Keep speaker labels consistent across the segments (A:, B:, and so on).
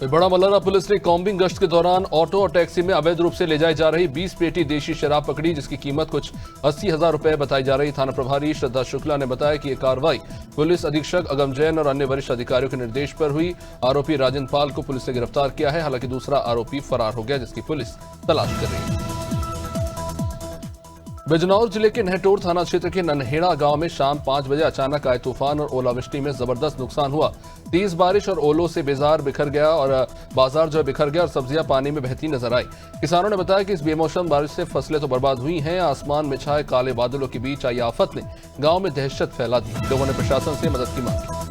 A: बड़ा मल्लारा पुलिस ने कॉम्बिंग गश्त के दौरान ऑटो और टैक्सी में अवैध रूप से ले जाई जा रही 20 पेटी देशी शराब पकड़ी, जिसकी कीमत कुछ 80,000 रुपए बताई जा रही। थाना प्रभारी श्रद्धा शुक्ला ने बताया कि यह कार्रवाई पुलिस अधीक्षक अगम जैन और अन्य वरिष्ठ अधिकारियों के निर्देश पर हुई। आरोपी राजन पाल को पुलिस ने गिरफ्तार किया है। हालांकि दूसरा आरोपी फरार हो गया, जिसकी पुलिस तलाश कर रही है। बिजनौर जिले के नहटोर थाना क्षेत्र के नन्हेड़ा गांव में शाम 5 बजे अचानक आए तूफान और ओलावृष्टि में जबरदस्त नुकसान हुआ। तेज बारिश और ओलों से बाजार बिखर गया और बिखर गया और सब्जियां पानी में बहती नजर आई। किसानों ने बताया कि इस बेमौसम बारिश से फसलें तो बर्बाद हुई हैं। आसमान में छाए काले बादलों के बीच आई आफत ने गांव में दहशत फैला दी। लोगों ने प्रशासन से मदद की मांग की।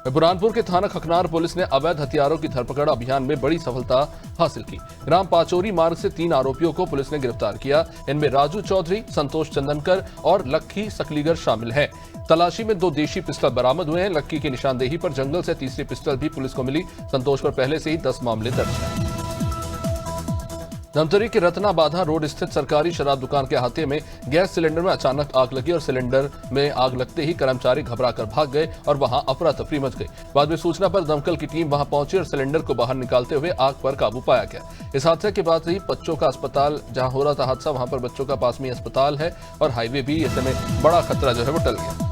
A: बुरहानपुर के थाना खकनार पुलिस ने अवैध हथियारों की धरपकड़ अभियान में बड़ी सफलता हासिल की। ग्राम पाचोरी मार्ग से 3 आरोपियों को पुलिस ने गिरफ्तार किया। इनमें राजू चौधरी, संतोष चंदनकर और लक्की सकलीगर शामिल हैं। तलाशी में 2 देशी पिस्टल बरामद हुए हैं। लक्की की निशानदेही पर जंगल से तीसरी पिस्टल भी पुलिस को मिली। संतोष पर पहले से ही 10 मामले दर्ज हैं। धमतरी के रत्ना बाधा रोड स्थित सरकारी शराब दुकान के अहाते में गैस सिलेंडर में अचानक आग लगी और सिलेंडर में आग लगते ही कर्मचारी घबराकर भाग गए और वहां अफरा तफरी मच गई। बाद में सूचना पर दमकल की टीम वहां पहुंची और सिलेंडर को बाहर निकालते हुए आग पर काबू पाया गया। इस हादसे के बाद ही बच्चों का अस्पताल जहां हो रहा था हादसा, वहां पर बच्चों का पास में अस्पताल है और हाईवे भी, ऐसे में बड़ा खतरा जो है वो टल गया।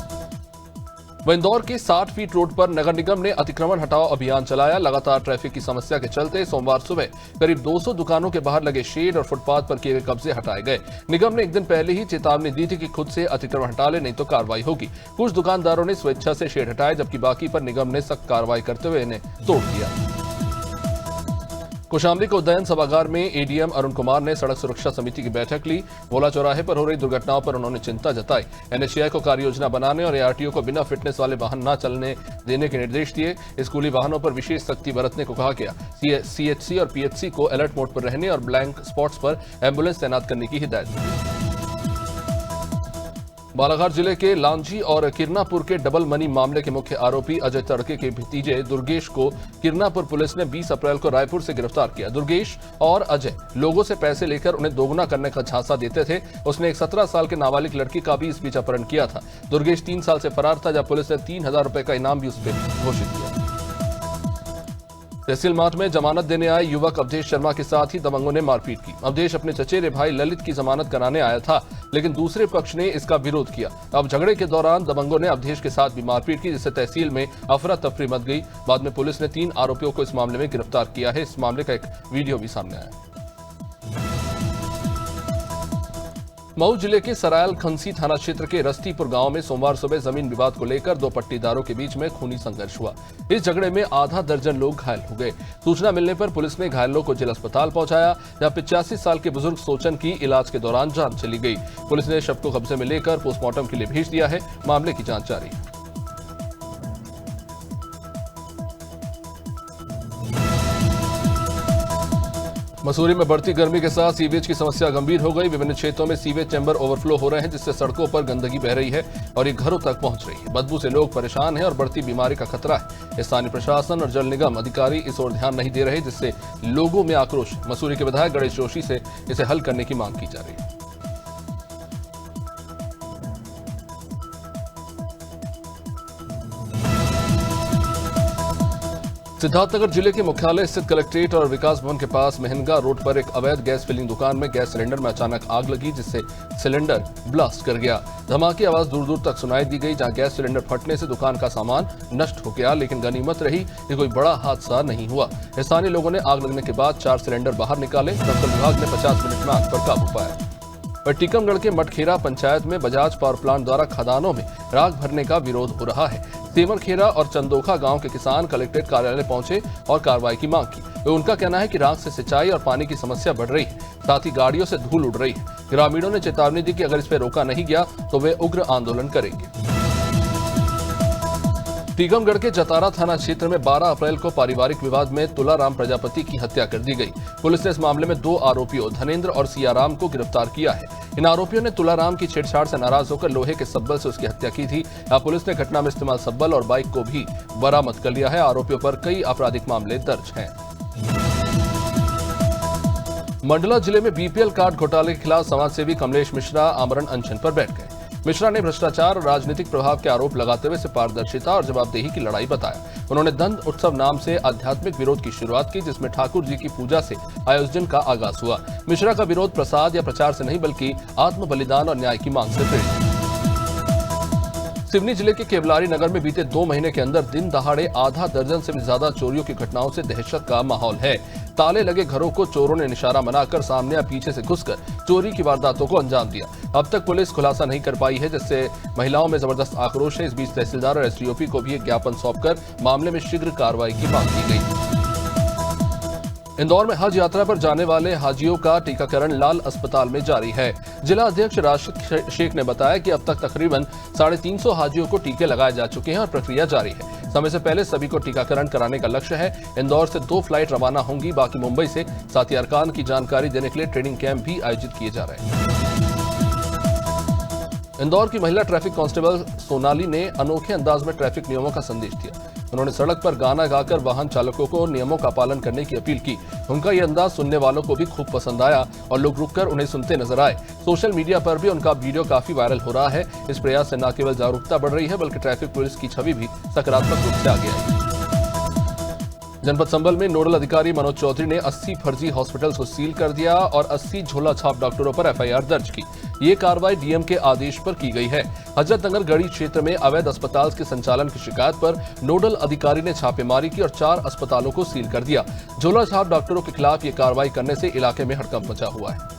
A: इंदौर के 60 फीट रोड पर नगर निगम ने अतिक्रमण हटाओ अभियान चलाया। लगातार ट्रैफिक की समस्या के चलते सोमवार सुबह करीब 200 दुकानों के बाहर लगे शेड और फुटपाथ पर किए गए कब्जे हटाए गए। निगम ने एक दिन पहले ही चेतावनी दी थी कि खुद से अतिक्रमण हटा ले, नहीं तो कार्रवाई होगी। कुछ दुकानदारों ने स्वेच्छा से शेड हटाए, जबकि बाकी पर निगम ने सख्त कार्रवाई करते हुए इन्हें तोड़ दिया। कौशाम्बी के उदयन सभागार में एडीएम अरुण कुमार ने सड़क सुरक्षा समिति की बैठक ली। भोला चौराहे पर हो रही दुर्घटनाओं पर उन्होंने चिंता जताई। एनएचएआई को कार्ययोजना बनाने और एआरटीओ को बिना फिटनेस वाले वाहन न चलने देने के निर्देश दिए। स्कूली वाहनों पर विशेष सख्ती बरतने को कहा गया। सीएचसी और पीएचसी को अलर्ट मोड पर रहने और ब्लैंक स्पॉट्स पर एम्बुलेंस तैनात करने की हिदायत दी। बालाघाट जिले के लांजी और किरनापुर के डबल मनी मामले के मुख्य आरोपी अजय तड़के के भतीजे दुर्गेश को किरनापुर पुलिस ने 20 अप्रैल को रायपुर से गिरफ्तार किया। दुर्गेश और अजय लोगों से पैसे लेकर उन्हें दोगुना करने का झांसा देते थे। उसने एक 17 साल के नाबालिग लड़की का भी इस बीच अपहरण किया था। दुर्गेश 3 साल से फरार था, जब पुलिस ने 3,000 रुपए का इनाम भी उस पर घोषित किया। तहसील माठ में जमानत देने आए युवक अवधेश शर्मा के साथ ही दबंगों ने मारपीट की। अवधेश अपने चचेरे भाई ललित की जमानत कराने आया था, लेकिन दूसरे पक्ष ने इसका विरोध किया। अब झगड़े के दौरान दबंगों ने अवधेश के साथ भी मारपीट की, जिससे तहसील में अफरा तफरी मच गई। बाद में पुलिस ने 3 आरोपियों को इस मामले में गिरफ्तार किया है। इस मामले का एक वीडियो भी सामने आया। मऊ जिले के सरायल खंसी थाना क्षेत्र के रस्तीपुर गांव में सोमवार सुबह जमीन विवाद को लेकर 2 पट्टीदारों के बीच में खूनी संघर्ष हुआ। इस झगड़े में आधा दर्जन लोग घायल हो गए। सूचना मिलने पर पुलिस ने घायलों को जिला अस्पताल पहुंचाया, जहां 85 साल के बुजुर्ग सोचन की इलाज के दौरान जान चली गई। पुलिस ने शव को कब्जे में लेकर पोस्टमार्टम के लिए भेज दिया है। मामले की जांच जारी है। मसूरी में बढ़ती गर्मी के साथ सीवेज की समस्या गंभीर हो गई। विभिन्न क्षेत्रों में सीवेज चैम्बर ओवरफ्लो हो रहे हैं, जिससे सड़कों पर गंदगी बह रही है और ये घरों तक पहुंच रही है। बदबू से लोग परेशान हैं और बढ़ती बीमारी का खतरा है। स्थानीय प्रशासन और जल निगम अधिकारी इस ओर ध्यान नहीं दे रहे, जिससे लोगों में आक्रोश। मसूरी के विधायक गणेश जोशी से इसे हल करने की मांग की जा रही है। सिद्धार्थनगर जिले के मुख्यालय स्थित कलेक्ट्रेट और विकास भवन के पास महनगा रोड पर एक अवैध गैस फिलिंग दुकान में गैस सिलेंडर में अचानक आग लगी, जिससे सिलेंडर ब्लास्ट कर गया। धमाके की आवाज दूर दूर तक सुनाई दी गई, जहां गैस सिलेंडर फटने से दुकान का सामान नष्ट हो गया, लेकिन गनीमत रही कि कोई बड़ा हादसा नहीं हुआ। स्थानीय लोगों ने आग लगने के बाद 4 सिलेंडर बाहर निकाले। दमकल विभाग ने 50 मिनट में आग पर काबू पाया। और टीकमगढ़ के मटखेरा पंचायत में बजाज पावर प्लांट द्वारा खदानों में राख भरने का विरोध हो रहा है। सेमरखेरा और चंदोखा गांव के किसान कलेक्ट्रेट कार्यालय पहुंचे और कार्रवाई की मांग की। उनका कहना है कि राख से सिंचाई और पानी की समस्या बढ़ रही है, साथ ही गाड़ियों से धूल उड़ रही है। ग्रामीणों ने चेतावनी दी कि अगर इस पर रोका नहीं गया तो वे उग्र आंदोलन करेंगे। टीकमगढ़ के जतारा थाना क्षेत्र में 12 अप्रैल को पारिवारिक विवाद में तुलाराम प्रजापति की हत्या कर दी गई। पुलिस ने इस मामले में 2 आरोपियों धनेन्द्र और सियाराम को गिरफ्तार किया है। इन आरोपियों ने तुलाराम की छेड़छाड़ से नाराज होकर लोहे के सब्बल से उसकी हत्या की थी। पुलिस ने घटना में इस्तेमाल सब्बल और बाइक को भी बरामद कर लिया है। आरोपियों पर कई आपराधिक मामले दर्ज हैं। मंडला जिले में बीपीएल कार्ड घोटाले के खिलाफ समाजसेवी कमलेश मिश्रा आमरण अनशन पर बैठ गए। मिश्रा ने भ्रष्टाचार और राजनीतिक प्रभाव के आरोप लगाते हुए इसे पारदर्शिता और जवाबदेही की लड़ाई बताया। उन्होंने दंड उत्सव नाम से आध्यात्मिक विरोध की शुरुआत की, जिसमें ठाकुर जी की पूजा से आयोजन का आगाज हुआ। मिश्रा का विरोध प्रसाद या प्रचार से नहीं बल्कि आत्म बलिदान और न्याय की मांग से प्रेरित। सिवनी जिले के केवलारी नगर में बीते 2 महीने के अंदर दिन दहाड़े आधा दर्जन से भी ज्यादा चोरियों की घटनाओं से दहशत का माहौल है। ताले लगे घरों को चोरों ने निशाना बनाकर सामने या पीछे से घुसकर चोरी की वारदातों को अंजाम दिया। अब तक पुलिस खुलासा नहीं कर पाई है, जिससे महिलाओं में जबरदस्त आक्रोश है। इस बीच तहसीलदार और एसडीओपी को भी एक ज्ञापन सौंपकर मामले में शीघ्र कार्रवाई की मांग की गई। इंदौर में हज यात्रा पर जाने वाले हाजियों का टीकाकरण लाल अस्पताल में जारी है। जिला अध्यक्ष राशिद शेख ने बताया कि अब तक तकरीबन 350 हाजियों को टीके लगाए जा चुके हैं और प्रक्रिया जारी है। समय से पहले सभी को टीकाकरण कराने का लक्ष्य है। इंदौर से 2 फ्लाइट रवाना होंगी, बाकी मुंबई से। साथ ही अरकान की जानकारी देने के लिए ट्रेनिंग कैंप भी आयोजित किए जा रहे हैं। इंदौर की महिला ट्रैफिक कांस्टेबल सोनाली ने अनोखे अंदाज में ट्रैफिक नियमों का संदेश दिया। उन्होंने सड़क पर गाना गाकर वाहन चालकों को नियमों का पालन करने की अपील की। उनका यह अंदाज सुनने वालों को भी खूब पसंद आया और लोग रुककर उन्हें सुनते नजर आए। सोशल मीडिया पर भी उनका वीडियो काफी वायरल हो रहा है। इस प्रयास से न केवल जागरूकता बढ़ रही है बल्कि ट्रैफिक पुलिस की छवि भी सकारात्मक रूप से आगे आई। जनपद संभल में नोडल अधिकारी मनोज चौधरी ने 80 फर्जी हॉस्पिटल्स को सील कर दिया और 80 झोला छाप डॉक्टरों पर एफआईआर दर्ज की। ये कार्रवाई डीएम के आदेश पर की गई है। हजरतनगर गढ़ी क्षेत्र में अवैध अस्पताल के संचालन की शिकायत पर नोडल अधिकारी ने छापेमारी की और 4 अस्पतालों को सील कर दिया। झोला छाप डॉक्टरों के खिलाफ ये कार्रवाई करने से इलाके में हड़कंप मचा हुआ है।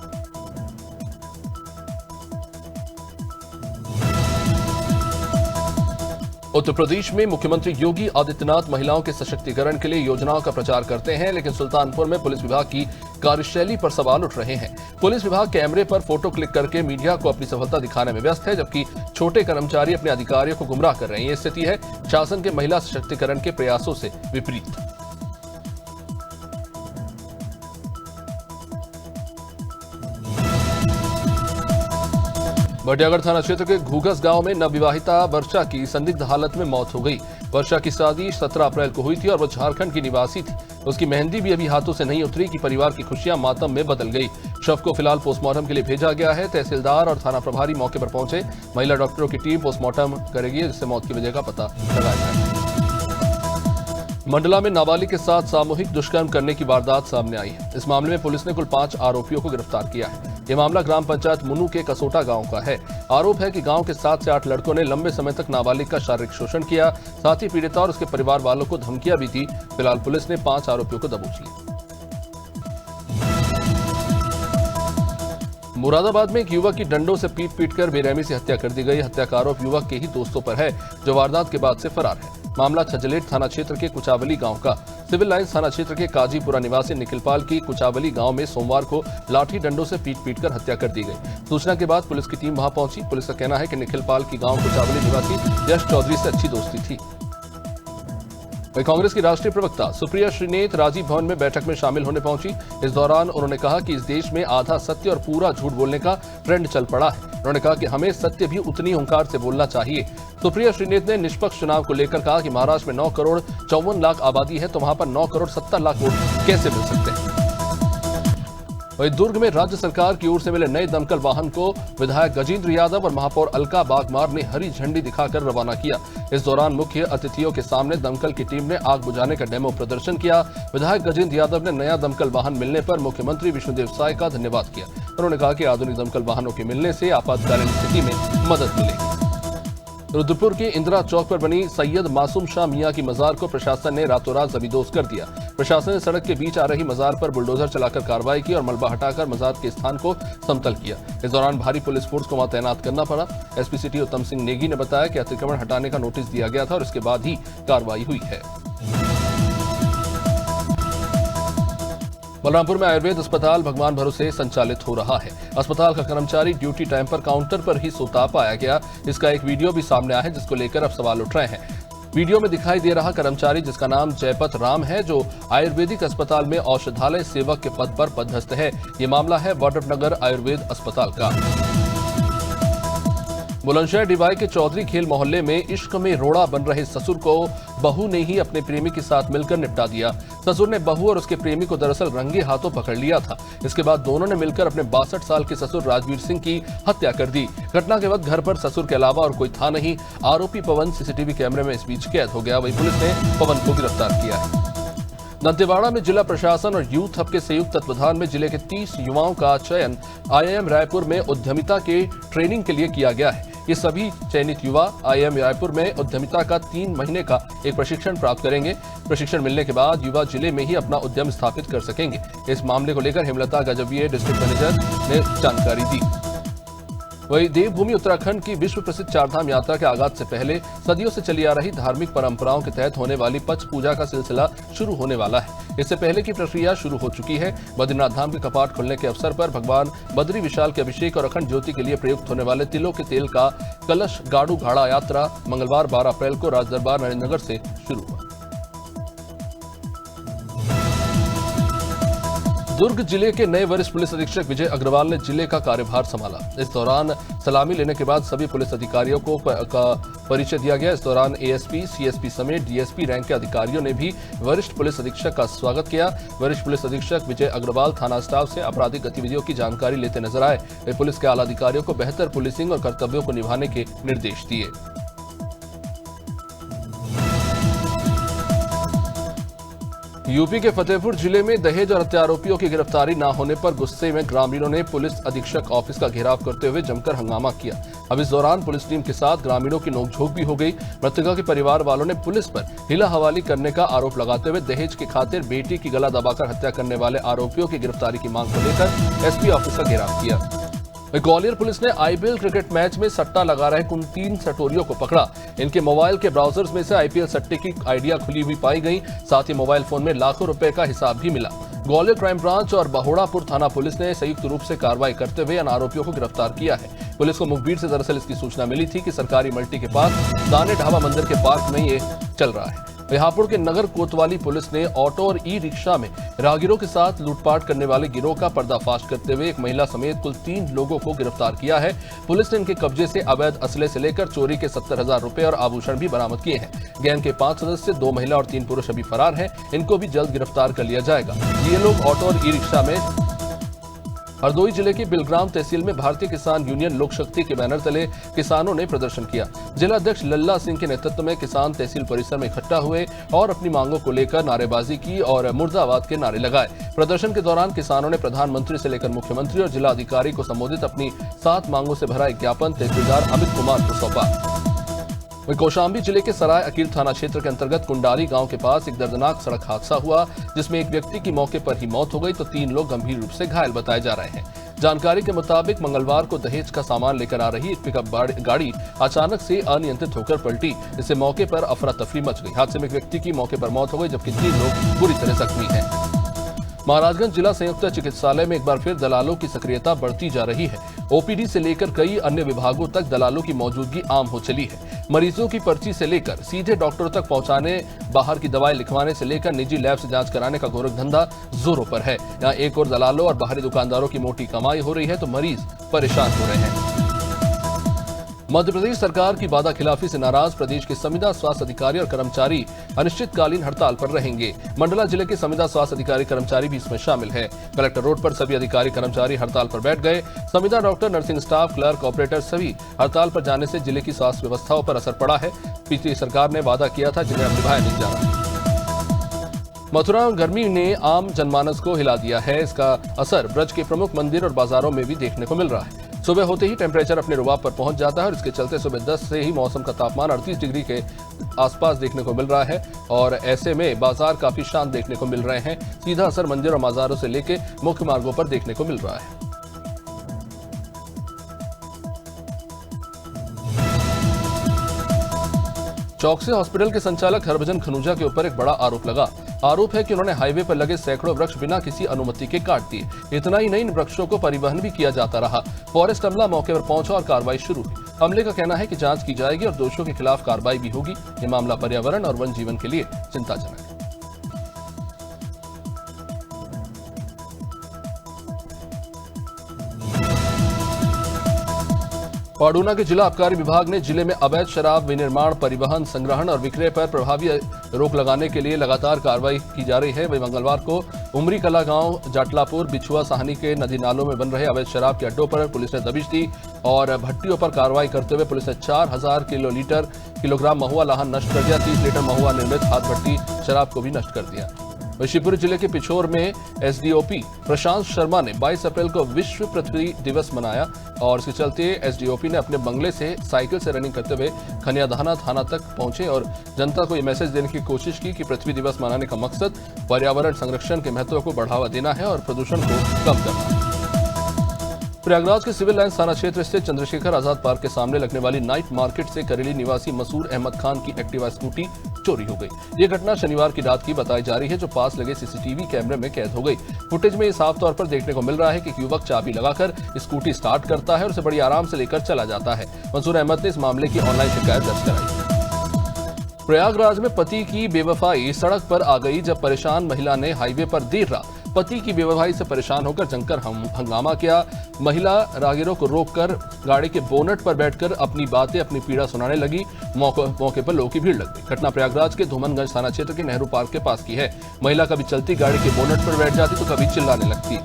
A: उत्तर प्रदेश में मुख्यमंत्री योगी आदित्यनाथ महिलाओं के सशक्तिकरण के लिए योजनाओं का प्रचार करते हैं, लेकिन सुल्तानपुर में पुलिस विभाग की कार्यशैली पर सवाल उठ रहे हैं। पुलिस विभाग कैमरे पर फोटो क्लिक करके मीडिया को अपनी सफलता दिखाने में व्यस्त है, जबकि छोटे कर्मचारी अपने अधिकारियों को गुमराह कर रहे हैं। ये स्थिति है शासन के महिला सशक्तिकरण के प्रयासों से विपरीत। बटियागढ़ थाना क्षेत्र के घूघस गांव में नवविवाहिता वर्षा की संदिग्ध हालत में मौत हो गई। वर्षा की शादी 17 अप्रैल को हुई थी और वह झारखंड की निवासी थी। उसकी मेहंदी भी अभी हाथों से नहीं उतरी कि परिवार की खुशियां मातम में बदल गई। शव को फिलहाल पोस्टमार्टम के लिए भेजा गया है। तहसीलदार और थाना प्रभारी मौके पर पहुंचे। महिला डॉक्टरों की टीम पोस्टमार्टम करेगी, जिससे मौत की वजह का पता लगाया जाएगा। मंडला में नाबालिग के साथ सामूहिक दुष्कर्म करने की वारदात सामने आई है। इस मामले में पुलिस ने कुल 5 आरोपियों को गिरफ्तार किया है। यह मामला ग्राम पंचायत मुनू के कसोटा गांव का है। आरोप है कि गांव के 7 से 8 लड़कों ने लंबे समय तक नाबालिग का शारीरिक शोषण किया। साथ ही पीड़िता और उसके परिवार वालों को धमकियां भी दी। फिलहाल पुलिस ने 5 आरोपियों को दबोच लिया। मुरादाबाद में एक युवक की डंडों से पीट कर बेरहमी से हत्या कर दी गई। हत्या का आरोप युवक के ही दोस्तों पर है, जो वारदात के बाद से फरार है। मामला छजलेट थाना क्षेत्र के कुचावली गांव का। सिविल लाइंस थाना क्षेत्र के काजीपुरा निवासी निखिलपाल की कुचावली गांव में सोमवार को लाठी डंडों से पीट कर हत्या कर दी गई। सूचना के बाद पुलिस की टीम वहां पहुंची। पुलिस का कहना है कि निखिलपाल की गांव कुचावली निवासी यश चौधरी से अच्छी दोस्ती थी। वहीं कांग्रेस की राष्ट्रीय प्रवक्ता सुप्रिया श्रीनेत राजीव भवन में बैठक में शामिल होने पहुंची। इस दौरान उन्होंने कहा कि इस देश में आधा सत्य और पूरा झूठ बोलने का ट्रेंड चल पड़ा है। उन्होंने कहा कि हमें सत्य भी उतनी हुंकार से बोलना चाहिए। सुप्रिया श्रीनेत ने निष्पक्ष चुनाव को लेकर कहा कि महाराष्ट्र में 9 करोड़ 54 लाख आबादी है, तो वहां पर 9 करोड़ 70 लाख वोट कैसे मिल सकते हैं। वहीं दुर्ग में राज्य सरकार की ओर से मिले नए दमकल वाहन को विधायक गजेंद्र यादव और महापौर अलका बागमार ने हरी झंडी दिखाकर रवाना किया। इस दौरान मुख्य अतिथियों के सामने दमकल की टीम ने आग बुझाने का डेमो प्रदर्शन किया। विधायक गजेंद्र यादव ने नया दमकल वाहन मिलने पर मुख्यमंत्री विष्णुदेव साय का धन्यवाद किया। उन्होंने कहा कि आधुनिक दमकल वाहनों के मिलने से आपातकालीन स्थिति में मदद मिलेगी। रुद्रपुर के इंदिरा चौक पर बनी सैयद मासूम शाह मियां की मजार को प्रशासन ने रातों रात जमींदोज कर दिया। प्रशासन ने सड़क के बीच आ रही मजार पर बुलडोजर चलाकर कार्रवाई की और मलबा हटाकर मजार के स्थान को समतल किया। इस दौरान भारी पुलिस फोर्स को वहां तैनात करना पड़ा। एसपी सिटी उत्तम सिंह नेगी ने बताया कि अतिक्रमण हटाने का नोटिस दिया गया था और इसके बाद ही कार्रवाई हुई है। बलरामपुर में आयुर्वेद अस्पताल भगवान भरोसे संचालित हो रहा है। अस्पताल का कर्मचारी ड्यूटी टाइम पर काउंटर पर ही सोता पाया गया। इसका एक वीडियो भी सामने आया है, जिसको लेकर अब सवाल उठ रहे हैं। वीडियो में दिखाई दे रहा कर्मचारी, जिसका नाम जयपत राम है, जो आयुर्वेदिक अस्पताल में औषधालय सेवक के पद पर पदस्थ है। ये मामला है वाड्रफनगर आयुर्वेद अस्पताल का। बुलंदशहर डिवाई के चौधरी खेल मोहल्ले में इश्क में रोड़ा बन रहे ससुर को बहू ने ही अपने प्रेमी के साथ मिलकर निपटा दिया। ससुर ने बहू और उसके प्रेमी को दरअसल रंगे हाथों पकड़ लिया था। इसके बाद दोनों ने मिलकर अपने 62 साल के ससुर राजवीर सिंह की हत्या कर दी। घटना के वक्त घर पर ससुर के अलावा और कोई था नहीं। आरोपी पवन सीसीटीवी कैमरे में इस बीच कैद हो गया। वहीं पुलिस ने पवन को गिरफ्तार किया है। दंतेवाड़ा में जिला प्रशासन और यूथ हब के संयुक्त तत्वाधान में जिले के 30 युवाओं का चयन आईआईएम रायपुर में उद्यमिता के ट्रेनिंग के लिए किया गया है। ये सभी चयनित युवा आईआईएम रायपुर में उद्यमिता का 3 महीने का एक प्रशिक्षण प्राप्त करेंगे। प्रशिक्षण मिलने के बाद युवा जिले में ही अपना उद्यम स्थापित कर सकेंगे। इस मामले को लेकर हेमलता गजभिये डिस्ट्रिक्ट मैनेजर ने जानकारी दी। वहीं देवभूमि उत्तराखंड की विश्व प्रसिद्ध चारधाम यात्रा के आगाज से पहले सदियों से चली आ रही धार्मिक परंपराओं के तहत होने वाली पच पूजा का सिलसिला शुरू होने वाला है। इससे पहले की प्रक्रिया शुरू हो चुकी है। बद्रीनाथ धाम के कपाट खुलने के अवसर पर भगवान बद्री विशाल के अभिषेक और अखंड ज्योति के लिए प्रयुक्त होने वाले तिलों के तेल का कलश गाड़ू घाड़ा यात्रा मंगलवार 12 अप्रैल को राजदरबार नरेंद्रनगर से शुरू हुआ। दुर्ग जिले के नए वरिष्ठ पुलिस अधीक्षक विजय अग्रवाल ने जिले का कार्यभार संभाला। इस दौरान सलामी लेने के बाद सभी पुलिस अधिकारियों को का परिचय दिया गया। इस दौरान एएसपी, सीएसपी समेत डीएसपी रैंक के अधिकारियों ने भी वरिष्ठ पुलिस अधीक्षक का स्वागत किया। वरिष्ठ पुलिस अधीक्षक विजय अग्रवाल थाना स्टाफ से आपराधिक गतिविधियों की जानकारी लेते नजर आए। वे पुलिस के आला अधिकारियों को बेहतर पुलिसिंग और कर्तव्यों को निभाने के निर्देश दिए। यूपी के फतेहपुर जिले में दहेज और हत्या आरोपियों की गिरफ्तारी न होने पर गुस्से में ग्रामीणों ने पुलिस अधीक्षक ऑफिस का घेराव करते हुए जमकर हंगामा किया। अब इस दौरान पुलिस टीम के साथ ग्रामीणों की नोकझोंक भी हो गई। मृतका के परिवार वालों ने पुलिस पर हिला हवाली करने का आरोप लगाते हुए दहेज की खातिर बेटी की गला दबाकर हत्या करने वाले आरोपियों की गिरफ्तारी की मांग को लेकर एसपी ऑफिस का घेराव किया। ग्वालियर पुलिस ने आईपीएल क्रिकेट मैच में सट्टा लगा रहे कुल 3 सटोरियों को पकड़ा। इनके मोबाइल के ब्राउजर्स में से आईपीएल सट्टे की आइडिया खुली हुई पाई गई। साथ ही मोबाइल फोन में लाखों रुपए का हिसाब भी मिला। ग्वालियर क्राइम ब्रांच और बहोड़ापुर थाना पुलिस ने संयुक्त रूप से कार्रवाई करते हुए इन आरोपियों को गिरफ्तार किया है। पुलिस को मुखबिर से दरअसल इसकी सूचना मिली थी कि सरकारी मल्टी के पास दाने ढाबा मंदिर के पार्क में ये चल रहा है। हापुड़ के नगर कोतवाली पुलिस ने ऑटो और ई रिक्शा में राहगीरों के साथ लूटपाट करने वाले गिरोह का पर्दाफाश करते हुए एक महिला समेत कुल 3 लोगों को गिरफ्तार किया है। पुलिस ने इनके कब्जे से अवैध असले से लेकर चोरी के 70,000 रुपए और आभूषण भी बरामद किए हैं। गैंग के 5 सदस्य, 2 महिला और 3 पुरुष अभी फरार हैं। इनको भी जल्द गिरफ्तार कर लिया जाएगा। ये लोग ऑटो और ई रिक्शा में हरदोई जिले की बिलग्राम तहसील में भारतीय किसान यूनियन लोक शक्ति के बैनर तले किसानों ने प्रदर्शन किया। जिला अध्यक्ष लल्ला सिंह के नेतृत्व में किसान तहसील परिसर में इकट्ठा हुए और अपनी मांगों को लेकर नारेबाजी की और मुर्दाबाद के नारे लगाए। प्रदर्शन के दौरान किसानों ने प्रधानमंत्री से लेकर मुख्यमंत्री और जिला अधिकारी को संबोधित अपनी 7 मांगों से भरा एक ज्ञापन तहसीलदार अमित कुमार को सौंपा। वहीं कौशाम्बी जिले के सराय अकील थाना क्षेत्र के अंतर्गत कुंडाली गांव के पास एक दर्दनाक सड़क हादसा हुआ, जिसमें एक व्यक्ति की मौके पर ही मौत हो गई तो 3 लोग गंभीर रूप से घायल बताए जा रहे हैं। जानकारी के मुताबिक मंगलवार को दहेज का सामान लेकर आ रही एक पिकअप गाड़ी अचानक से अनियंत्रित होकर पलटी, जिससे मौके पर अफरा तफरी मच गई। हादसे में एक व्यक्ति की मौके पर मौत हो गई जबकि 3 लोग बुरी तरह जख्मी हैं। महाराजगंज जिला संयुक्त चिकित्सालय में एक बार फिर दलालों की सक्रियता बढ़ती जा रही है। ओपीडी से लेकर कई अन्य विभागों तक दलालों की मौजूदगी आम हो चली है। मरीजों की पर्ची से लेकर सीधे डॉक्टरों तक पहुंचाने, बाहर की दवाएं लिखवाने से लेकर निजी लैब से जांच कराने का गोरख धंधा जोरों पर है। यहाँ एक और दलालों और बाहरी दुकानदारों की मोटी कमाई हो रही है तो मरीज परेशान हो रहे हैं। मध्य प्रदेश सरकार की वादा खिलाफी से नाराज प्रदेश के संविदा स्वास्थ्य अधिकारी और कर्मचारी अनिश्चितकालीन हड़ताल पर रहेंगे। मंडला जिले के संविदा स्वास्थ्य अधिकारी कर्मचारी भी इसमें शामिल है। कलेक्टर रोड पर सभी अधिकारी कर्मचारी हड़ताल पर बैठ गए। संविदा doctor, nursing staff, clerk, operator सभी हड़ताल पर जाने से जिले की स्वास्थ्य व्यवस्थाओं पर असर पड़ा है। पिछली सरकार ने वादा किया था जिन्हें अब निभाया नहीं जा रहा। मथुरा गर्मी ने आम जनमानस को हिला दिया है। इसका असर ब्रज के प्रमुख मंदिर और बाजारों में भी देखने को मिल रहा है। सुबह होते ही टेम्परेचर अपने रुबाब पर पहुंच जाता है और इसके चलते सुबह 10 से ही मौसम का तापमान 38 डिग्री के आसपास देखने को मिल रहा है और ऐसे में बाजार काफी शांत देखने को मिल रहे हैं। सीधा असर मंदिर और बाजारों से लेकर मुख्य मार्गों पर देखने को मिल रहा है। चौकसी हॉस्पिटल के संचालक हरभजन खनूजा के ऊपर एक बड़ा आरोप लगा। आरोप है कि उन्होंने हाईवे पर लगे सैकड़ों वृक्ष बिना किसी अनुमति के काट दिए। इतना ही नहीं, इन वृक्षों को परिवहन भी किया जाता रहा। फॉरेस्ट अमला मौके पर पहुंचा और कार्रवाई शुरू हुई। अमले का कहना है कि जांच की जाएगी और दोषियों के खिलाफ कार्रवाई भी होगी। ये मामला पर्यावरण और वन जीवन के लिए चिंताजनक है। पाडूना के जिला आबकारी विभाग ने जिले में अवैध शराब विनिर्माण, परिवहन, संग्रहण और विक्रय पर प्रभावी रोक लगाने के लिए लगातार कार्रवाई की जा रही है। वही मंगलवार को उमरी कला गांव, जाटलापुर, बिछुआ, साहनी के नदी नालों में बन रहे अवैध शराब के अड्डों पर पुलिस ने दबिश दी और भट्टियों पर कार्रवाई करते हुए पुलिस ने 4000 किलोग्राम महुआ लाहन नष्ट कर दिया। 30 लीटर महुआ निर्मित हाथ भट्टी शराब को भी नष्ट कर दिया। वहीं शिवपुरी जिले के पिछोर में एसडीओपी प्रशांत शर्मा ने 22 अप्रैल को विश्व पृथ्वी दिवस मनाया और इसके चलते एसडीओपी ने अपने बंगले से साइकिल से रनिंग करते हुए खनियाधाना थाना तक पहुंचे और जनता को ये मैसेज देने की कोशिश की कि पृथ्वी दिवस मनाने का मकसद पर्यावरण संरक्षण के महत्व को बढ़ावा देना है और प्रदूषण को कम करना। प्रयागराज के सिविल लाइंस थाना क्षेत्र स्थित चंद्रशेखर आजाद पार्क के सामने लगने वाली नाइट मार्केट से करेली निवासी मसूर अहमद खान की एक्टिवा स्कूटी चोरी हो गई। ये घटना शनिवार की रात की बताई जा रही है, जो पास लगे सीसीटीवी कैमरे में कैद हो गई। फुटेज में साफ तौर पर देखने को मिल रहा है कि युवक चाबी लगाकर स्कूटी स्टार्ट करता है और उसे बड़ी आराम से लेकर चला जाता है। मसूर अहमद ने इस मामले की ऑनलाइन शिकायत दर्ज कराई। प्रयागराज में पति की बेवफाई सड़क पर आ गई जब परेशान महिला ने हाईवे पर देर रात पति की बेवफाई से परेशान होकर जमकर हंगामा किया। महिला राहगीरों को रोककर गाड़ी के बोनट पर बैठकर अपनी बातें, अपनी पीड़ा सुनाने लगी। मौके पर लोगों की भीड़ लग गई। घटना प्रयागराज के धूमनगंज थाना क्षेत्र के नेहरू पार्क के पास की है। महिला कभी चलती गाड़ी के बोनट पर बैठ जाती तो कभी चिल्लाने लगती।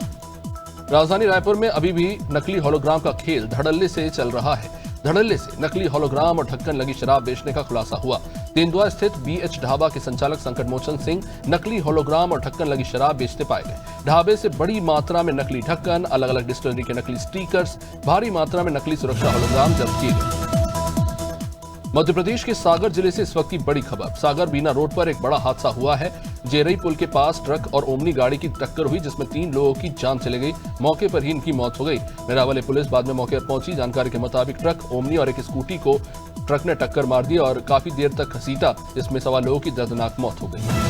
A: राजधानी रायपुर में अभी भी नकली होलोग्राम का खेल धड़ल्ले से चल रहा है। धड़ल्ले से नकली होलोग्राम और ढक्कन लगी शराब बेचने का खुलासा हुआ। तेंदुआ स्थित बीएच ढाबा के संचालक संकट मोचन सिंह नकली होलोग्राम और ढक्कन लगी शराब बेचते पाए गए। ढाबे से बड़ी मात्रा में नकली ढक्कन, अलग अलग डिस्टिलरी के नकली स्टिकर्स, भारी मात्रा में नकली सुरक्षा होलोग्राम जब्त किए गए। मध्य प्रदेश के सागर जिले से इस वक्त की बड़ी खबर। सागर बीना रोड पर एक बड़ा हादसा हुआ है। जेरई पुल के पास ट्रक और ओमनी गाड़ी की टक्कर हुई, जिसमें 3 लोगों की जान चली गई। मौके पर ही इनकी मौत हो गई। मेरावली पुलिस बाद में मौके पर पहुंची। जानकारी के मुताबिक ट्रक, ओमनी और एक स्कूटी को ट्रक ने टक्कर मार दी और काफी देर तक घसीटा, जिसमें सवा लोगों की दर्दनाक मौत हो गई।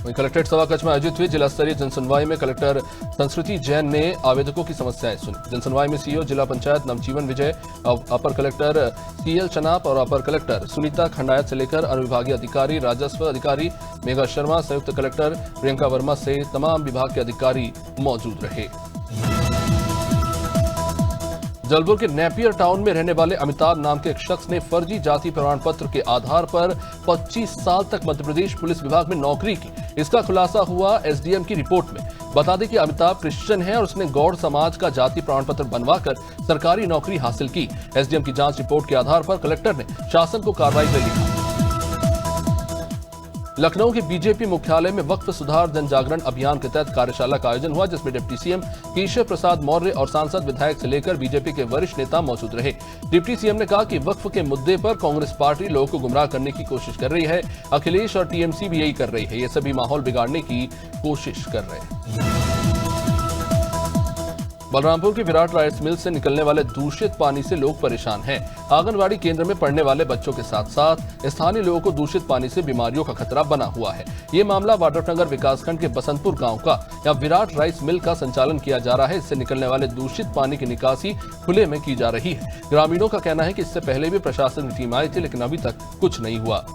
A: कलेक्ट्रेट सभाकक्ष में आयोजित हुई जिला स्तरीय जनसुनवाई में कलेक्टर संस्कृति जैन ने आवेदकों की समस्याएं सुनी। जनसुनवाई में सीईओ जिला पंचायत नवजीवन विजय, अपर कलेक्टर सीएल चनाप और अपर कलेक्टर सुनीता खंडायत से लेकर अनुविभागीय अधिकारी, राजस्व अधिकारी मेघा शर्मा, संयुक्त कलेक्टर प्रियंका वर्मा से तमाम विभाग के अधिकारी मौजूद रहे। जबलपुर के नेपियर टाउन में रहने वाले अमिताभ नाम के एक शख्स ने फर्जी जाति प्रमाण पत्र के आधार पर 25 साल तक मध्य प्रदेश पुलिस विभाग में नौकरी की। इसका खुलासा हुआ एसडीएम की रिपोर्ट में। बता दें कि अमिताभ क्रिश्चियन है और उसने गौड़ समाज का जाति प्रमाण पत्र बनवाकर सरकारी नौकरी हासिल की। एसडीएम की जांच रिपोर्ट के आधार पर कलेक्टर ने शासन को कार्रवाई के लिए लिखा। लखनऊ के बीजेपी मुख्यालय में वक्फ सुधार जन जागरण अभियान के तहत कार्यशाला का आयोजन हुआ, जिसमें डिप्टी सीएम केशव प्रसाद मौर्य और सांसद, विधायक से लेकर बीजेपी के वरिष्ठ नेता मौजूद रहे। डिप्टी सीएम ने कहा कि वक्फ के मुद्दे पर कांग्रेस पार्टी लोगों को गुमराह करने की कोशिश कर रही है। अखिलेश और टीएमसी भी यही कर रही है। ये सभी माहौल बिगाड़ने की कोशिश कर रहे हैं। बलरामपुर के विराट राइस मिल से निकलने वाले दूषित पानी से लोग परेशान हैं। आंगनवाड़ी केंद्र में पढ़ने वाले बच्चों के साथ साथ स्थानीय लोगों को दूषित पानी से बीमारियों का खतरा बना हुआ है। ये मामला वाड्रफनगर विकासखंड के बसंतपुर गांव का, यहाँ विराट राइस मिल का संचालन किया जा रहा है। इससे निकलने वाले दूषित पानी की निकासी खुले में की जा रही है। ग्रामीणों का कहना है कि इससे पहले भी प्रशासन की टीम आई थी, लेकिन अभी तक कुछ नहीं हुआ।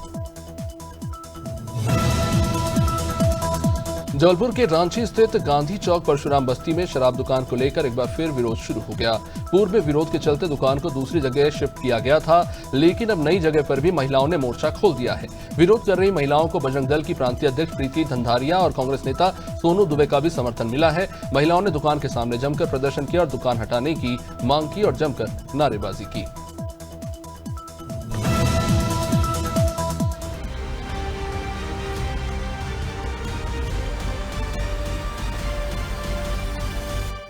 A: जबलपुर के रांची स्थित गांधी चौक परशुराम बस्ती में शराब दुकान को लेकर एक बार फिर विरोध शुरू हो गया। पूर्व में विरोध के चलते दुकान को दूसरी जगह शिफ्ट किया गया था, लेकिन अब नई जगह पर भी महिलाओं ने मोर्चा खोल दिया है। विरोध कर रही महिलाओं को बजरंग दल की प्रांतीय अध्यक्ष प्रीति धंधारिया और कांग्रेस नेता सोनू दुबे का भी समर्थन मिला है। महिलाओं ने दुकान के सामने जमकर प्रदर्शन किया और दुकान हटाने की मांग की और जमकर नारेबाजी की।